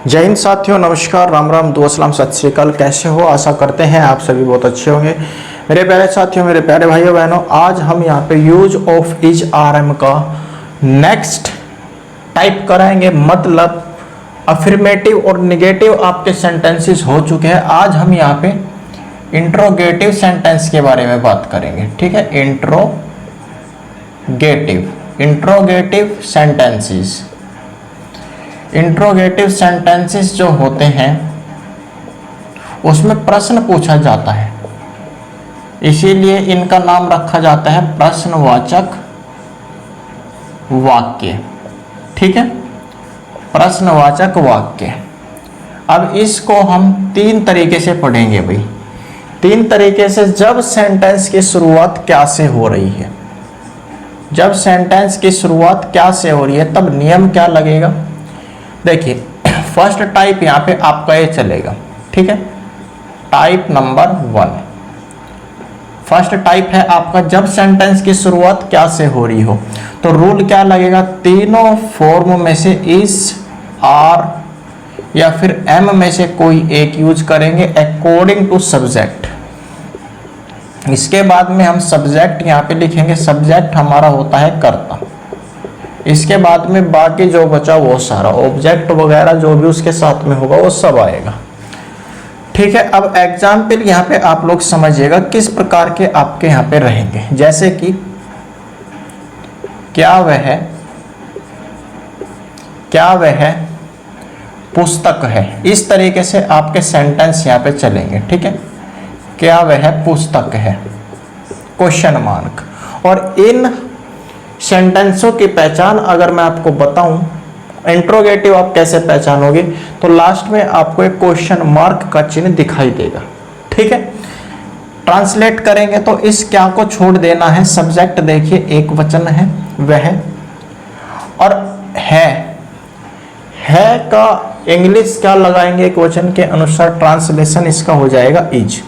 जय हिंद साथियों, नमस्कार, राम राम, दुआ सलाम, सत श्री अकाल। कैसे हो? आशा करते हैं आप सभी बहुत अच्छे होंगे। मेरे प्यारे साथियों, मेरे प्यारे भाइयों बहनों, आज हम यहाँ पे use of is are am का नेक्स्ट टाइप कराएंगे। मतलब अफर्मेटिव और निगेटिव आपके सेंटेंसेस हो चुके हैं। आज हम यहाँ पे इंट्रोगेटिव सेंटेंस के बारे में बात करेंगे। ठीक है, इंट्रोगेटिव सेंटेंसेस। इंट्रोगेटिव सेंटेंसेस जो होते हैं उसमें प्रश्न पूछा जाता है, इसीलिए इनका नाम रखा जाता है प्रश्नवाचक वाक्य। ठीक है, प्रश्नवाचक वाक्य। अब इसको हम तीन तरीके से पढ़ेंगे भाई, तीन तरीके से। जब सेंटेंस की शुरुआत क्या से हो रही है, जब सेंटेंस की शुरुआत क्या से हो रही है, तब नियम क्या लगेगा। देखिए, फर्स्ट टाइप यहाँ पे आपका ये चलेगा। ठीक है, टाइप नंबर 1, फर्स्ट टाइप है आपका जब सेंटेंस की शुरुआत क्या से हो रही हो, तो रूल क्या लगेगा, तीनों फॉर्म में से इज, आर या फिर एम में से कोई एक यूज करेंगे अकॉर्डिंग टू सब्जेक्ट। इसके बाद में हम सब्जेक्ट यहाँ पे लिखेंगे, सब्जेक्ट हमारा होता है कर्ता। इसके बाद में बाकी जो बचा वो सारा ऑब्जेक्ट वगैरह जो भी उसके साथ में होगा वो सब आएगा। ठीक है, अब एग्जाम्पल यहाँ पे आप लोग समझिएगा किस प्रकार के आपके यहाँ पे रहेंगे। जैसे कि क्या वह पुस्तक है, इस तरीके से आपके सेंटेंस यहाँ पे चलेंगे। ठीक है, क्या वह पुस्तक है, क्वेश्चन मार्क। और इन सेंटेंसों की पहचान अगर मैं आपको बताऊं, इंट्रोगेटिव आप कैसे पहचानोगे, तो लास्ट में आपको एक क्वेश्चन मार्क का चिन्ह दिखाई देगा। ठीक है, ट्रांसलेट करेंगे तो इस क्या को छोड़ देना है। सब्जेक्ट देखिए एक वचन है वह, और है का इंग्लिश क्या लगाएंगे एक वचन के अनुसार, ट्रांसलेशन इसका हो जाएगा इज।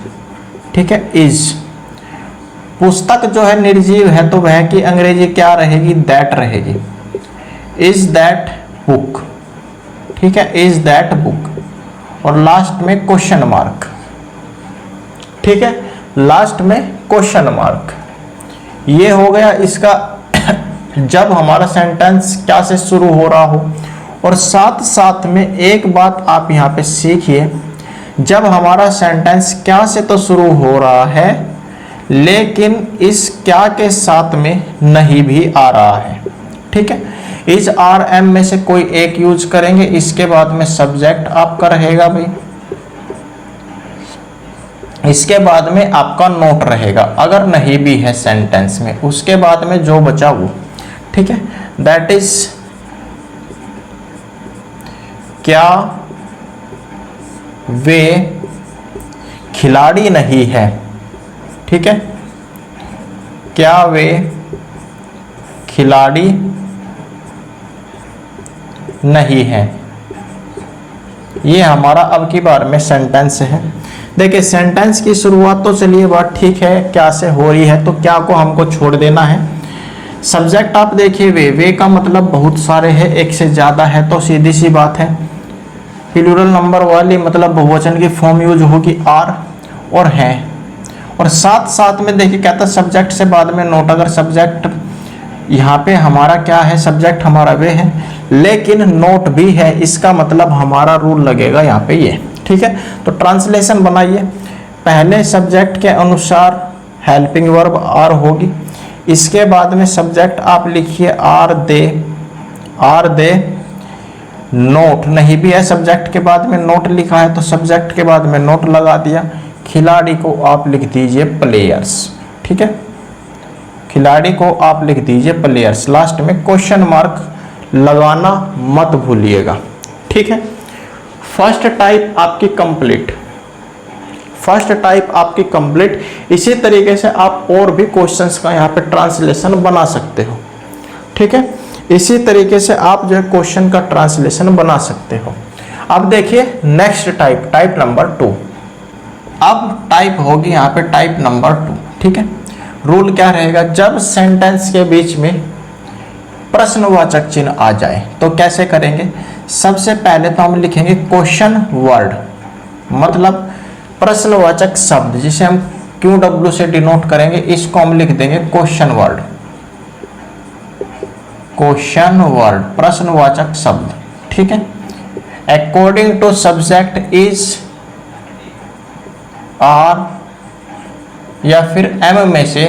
ठीक है, इज। पुस्तक जो है निर्जीव है, तो वह की अंग्रेजी क्या रहेगी, दैट रहेगी। Is that book. ठीक है, इज दैट बुक। और लास्ट में क्वेश्चन मार्क। ठीक है, लास्ट में क्वेश्चन मार्क। ये हो गया इसका जब हमारा सेंटेंस क्या से शुरू हो रहा हो। और साथ साथ में एक बात आप यहाँ पे सीखिए, जब हमारा सेंटेंस क्या से तो शुरू हो रहा है, लेकिन इस क्या के साथ में नहीं भी आ रहा है। ठीक है, इज, आर, एम में से कोई एक यूज करेंगे। इसके बाद में सब्जेक्ट आपका रहेगा भाई, इसके बाद में आपका नोट रहेगा अगर नहीं भी है सेंटेंस में, उसके बाद में जो बचा वो। ठीक है, दैट इज क्या वे खिलाड़ी नहीं है। ठीक है, क्या वे खिलाड़ी नहीं है। ये हमारा अब की बार में सेंटेंस है। देखिए, सेंटेंस की शुरुआत तो चलिए बात ठीक है, क्या से हो रही है, तो क्या को हमको छोड़ देना है। सब्जेक्ट आप देखिए वे का मतलब बहुत सारे हैं, एक से ज्यादा है, तो सीधी सी बात है प्लूरल नंबर वाली मतलब बहुवचन की फॉर्म यूज होगी आर और है। और साथ साथ में देखिए कहता है सब्जेक्ट से बाद में नोट। अगर सब्जेक्ट यहाँ पे हमारा क्या है, सब्जेक्ट हमारा वे है लेकिन नोट भी है, इसका मतलब हमारा रूल लगेगा यहाँ पे ये। ठीक है, तो ट्रांसलेशन बनाइए। पहले सब्जेक्ट के अनुसार हेल्पिंग वर्ब आर होगी, इसके बाद में सब्जेक्ट आप लिखिए आर दे नोट। नहीं भी है सब्जेक्ट के बाद में नोट लिखा है, तो सब्जेक्ट के बाद में नोट लगा दिया। खिलाड़ी को आप लिख दीजिए प्लेयर्स। ठीक है, खिलाड़ी को आप लिख दीजिए प्लेयर्स। लास्ट में क्वेश्चन मार्क लगाना मत भूलिएगा। ठीक है, फर्स्ट टाइप आपकी कंप्लीट। इसी तरीके से आप और भी क्वेश्चंस का यहाँ पे ट्रांसलेशन बना सकते हो। ठीक है, इसी तरीके से आप जो है क्वेश्चन का ट्रांसलेशन बना सकते हो। अब देखिए नेक्स्ट टाइप नंबर 2। अब टाइप होगी यहाँ पे टाइप नंबर 2। ठीक है, रूल क्या रहेगा, जब सेंटेंस के बीच में प्रश्नवाचक चिन्ह आ जाए तो कैसे करेंगे। सबसे पहले तो हम लिखेंगे क्वेश्चन वर्ड, मतलब प्रश्नवाचक शब्द जिसे हम QW से डिनोट करेंगे, इसको हम लिख देंगे क्वेश्चन वर्ड। क्वेश्चन वर्ड प्रश्नवाचक शब्द, ठीक है। According to subject is are या फिर एम में से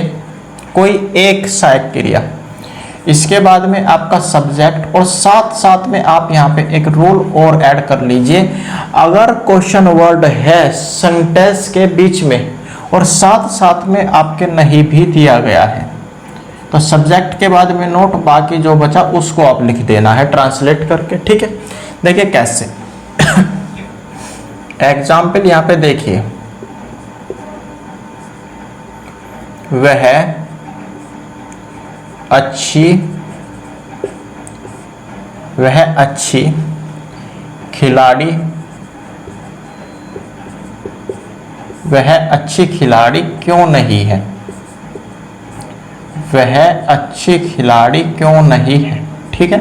कोई एक सहायक क्रिया। इसके बाद में आपका सब्जेक्ट और साथ साथ में आप यहाँ पे एक रूल और ऐड कर लीजिए। अगर क्वेश्चन वर्ड है सेंटेंस के बीच में और साथ साथ में आपके नहीं भी दिया गया है तो सब्जेक्ट के बाद में नोट, बाकी जो बचा उसको आप लिख देना है ट्रांसलेट करके, ठीक है। देखिए कैसे एग्जाम्पल यहाँ पे देखिए, वह अच्छी खिलाड़ी, वह अच्छी खिलाड़ी क्यों नहीं है, वह अच्छी खिलाड़ी क्यों नहीं है, ठीक है।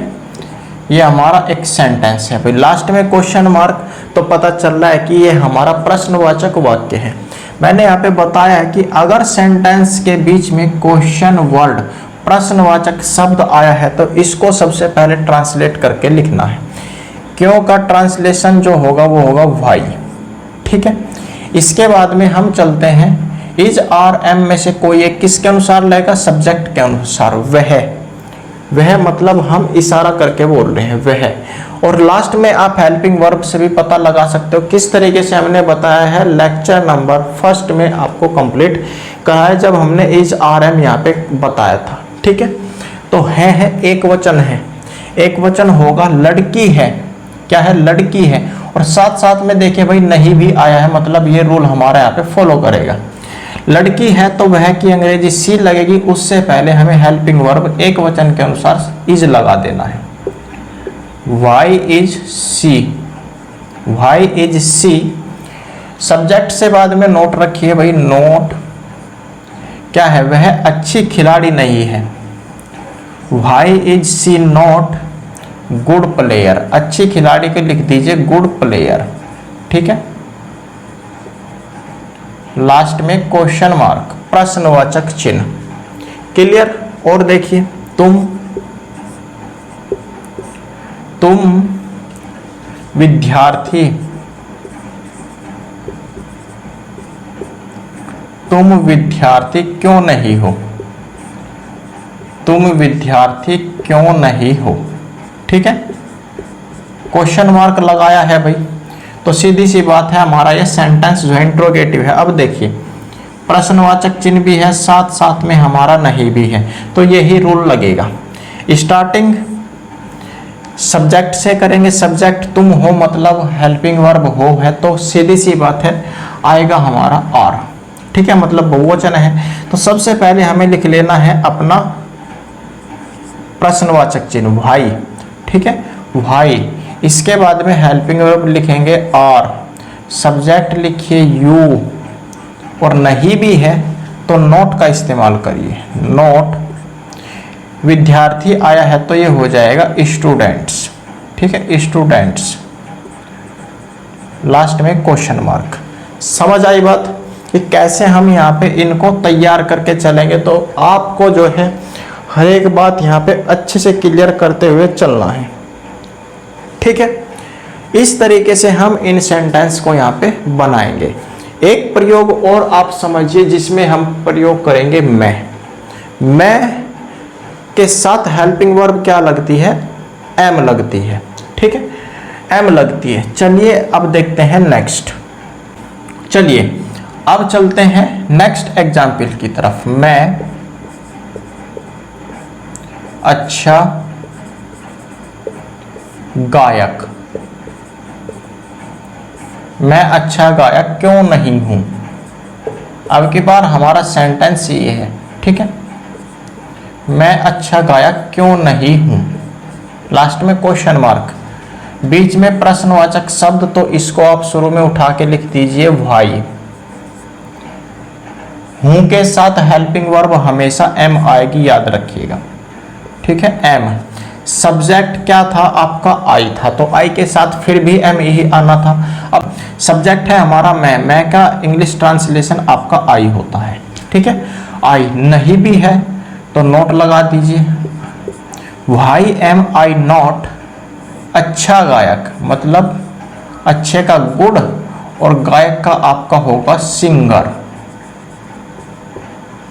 ये हमारा एक सेंटेंस है भाई, लास्ट में क्वेश्चन मार्क, तो पता चल रहा है कि ये हमारा प्रश्नवाचक वाक्य है। मैंने यहाँ पे बताया है कि अगर सेंटेंस के बीच में क्वेश्चन वर्ड प्रश्नवाचक शब्द आया है तो इसको सबसे पहले ट्रांसलेट करके लिखना है। क्यों का ट्रांसलेशन जो होगा वो होगा वाई, ठीक है। इसके बाद में हम चलते हैं इज आर एम में से कोई एक किसके अनुसार लगेगा, सब्जेक्ट के अनुसार। वह मतलब हम इशारा करके बोल रहे हैं वह। और लास्ट में आप हेल्पिंग वर्ब से भी पता लगा सकते हो, किस तरीके से हमने बताया है लेक्चर नंबर 1 में आपको कंप्लीट कहा है जब हमने इज आर एम यहाँ पे बताया था, ठीक है। तो है एक वचन है, एक वचन होगा लड़की है, क्या है लड़की है। और साथ साथ में देखिए भाई नहीं भी आया है, मतलब ये रूल हमारा यहाँ पे फॉलो करेगा। लड़की है तो वह की अंग्रेजी सी लगेगी, उससे पहले हमें हेल्पिंग वर्ब एक वचन के अनुसार इज लगा देना है। Why is she, why is she. Subject से बाद में नोट रखिए भाई, नोट क्या है, वह अच्छी खिलाड़ी नहीं है। Why is she not good player, अच्छी खिलाड़ी के लिख दीजिए गुड प्लेयर, ठीक है। लास्ट में क्वेश्चन मार्क प्रश्नवाचक चिन्ह, क्लियर। और देखिए तुम विद्यार्थी, तुम विद्यार्थी क्यों नहीं हो, तुम विद्यार्थी क्यों नहीं हो, ठीक है। क्वेश्चन मार्क लगाया है भाई, तो सीधी सी बात है हमारा ये सेंटेंस जो है इंट्रोगेटिव है। अब देखिए प्रश्नवाचक चिन्ह भी है, साथ साथ में हमारा नहीं भी है, तो यही रूल लगेगा। स्टार्टिंग सब्जेक्ट से करेंगे, सब्जेक्ट तुम हो मतलब हेल्पिंग वर्ब हो है, तो सीधी सी बात है आएगा हमारा आर, ठीक है, मतलब बहुवचन है। तो सबसे पहले हमें लिख लेना है अपना प्रश्नवाचक चिन्ह भाई, ठीक है, भाई। इसके बाद में हेल्पिंग वर्ब लिखेंगे आर, सब्जेक्ट लिखिए यू, और नहीं भी है तो नोट का इस्तेमाल करिए, नोट। विद्यार्थी आया है तो ये हो जाएगा स्टूडेंट्स, ठीक है, स्टूडेंट्स। लास्ट में क्वेश्चन मार्क। समझ आई बात कि कैसे हम यहाँ पे इनको तैयार करके चलेंगे, तो आपको जो है हर एक बात यहाँ पे अच्छे से क्लियर करते हुए चलना है, ठीक है। इस तरीके से हम इन सेंटेंस को यहाँ पे बनाएंगे। एक प्रयोग और आप समझिए जिसमें हम प्रयोग करेंगे मैं के साथ हेल्पिंग वर्ब क्या लगती है, एम लगती है, ठीक है, एम लगती है। चलिए अब देखते हैं नेक्स्ट। चलिए अब चलते हैं नेक्स्ट एग्जाम्पल की तरफ। मैं अच्छा गायक, मैं अच्छा गायक क्यों नहीं हूं। अब की बार हमारा सेंटेंस ये है, ठीक है, मैं अच्छा गायक क्यों नहीं हूं। लास्ट में क्वेश्चन मार्क, बीच में प्रश्नवाचक शब्द, तो इसको आप शुरू में उठा के लिख दीजिए भाई। हूं के साथ हेल्पिंग वर्ब हमेशा एम आएगी, याद रखिएगा, ठीक है, एम। सब्जेक्ट क्या था आपका, आई था, तो आई के साथ फिर भी एम यही आना था। अब सब्जेक्ट है हमारा मैं का इंग्लिश ट्रांसलेशन आपका आई होता है, ठीक है। आई नहीं भी है तो नोट लगा दीजिए। वाई एम आई नॉट, अच्छा गायक, मतलब अच्छे का गुड और गायक का आपका होगा सिंगर।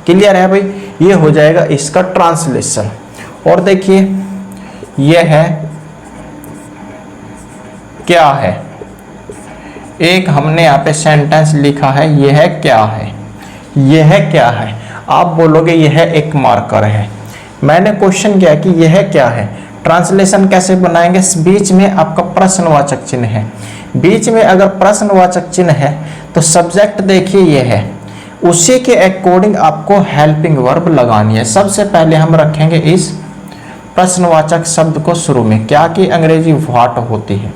क्लियर है भाई, ये हो जाएगा इसका ट्रांसलेशन। और देखिए ये है क्या है, एक हमने यहाँ पे सेंटेंस लिखा है, ये है क्या है, ये है क्या है। आप बोलोगे यह एक मार्कर है। मैंने क्वेश्चन किया कि यह क्या है, ट्रांसलेशन कैसे बनाएंगे। बीच में आपका प्रश्नवाचक चिन्ह है, बीच में अगर प्रश्नवाचक चिन्ह है तो सब्जेक्ट देखिए ये है, उसी के अकॉर्डिंग आपको हेल्पिंग वर्ब लगानी है। सबसे पहले हम रखेंगे इस प्रश्नवाचक शब्द को शुरू में, क्या कि अंग्रेजी व्हाट होती है,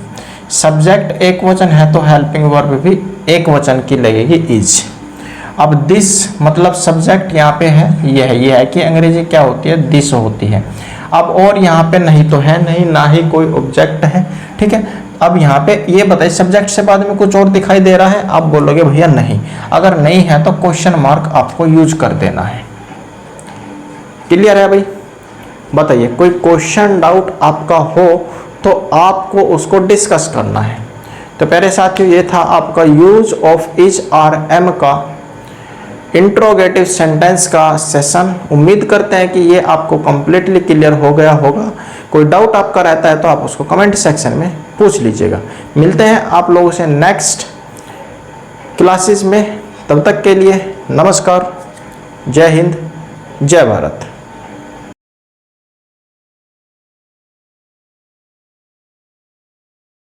सब्जेक्ट एक वचन है तो हेल्पिंग वर्ब भी एक वचन की लगेगी, इज। अब दिस मतलब सब्जेक्ट यहाँ पे है, ये है कि अंग्रेजी क्या होती है, दिस होती है। अब और यहाँ पे नहीं तो है नहीं, ना ही कोई ऑब्जेक्ट है, ठीक है। अब यहाँ पे ये बताइए सब्जेक्ट से बाद में कुछ और दिखाई दे रहा है, आप बोलोगे भैया नहीं, अगर नहीं है तो क्वेश्चन मार्क आपको यूज कर देना है। क्लियर है भाई, बताइए कोई क्वेश्चन डाउट आपका हो तो आपको उसको डिस्कस करना है। तो पहले साथियों ये था आपका use of is are am का इंट्रोगेटिव सेंटेंस का सेशन। उम्मीद करते हैं कि ये आपको कंप्लीटली क्लियर हो गया होगा। कोई डाउट आपका रहता है तो आप उसको कमेंट सेक्शन में पूछ लीजिएगा। मिलते हैं आप लोगों से नेक्स्ट क्लासेस में, तब तक के लिए नमस्कार, जय हिंद, जय भारत।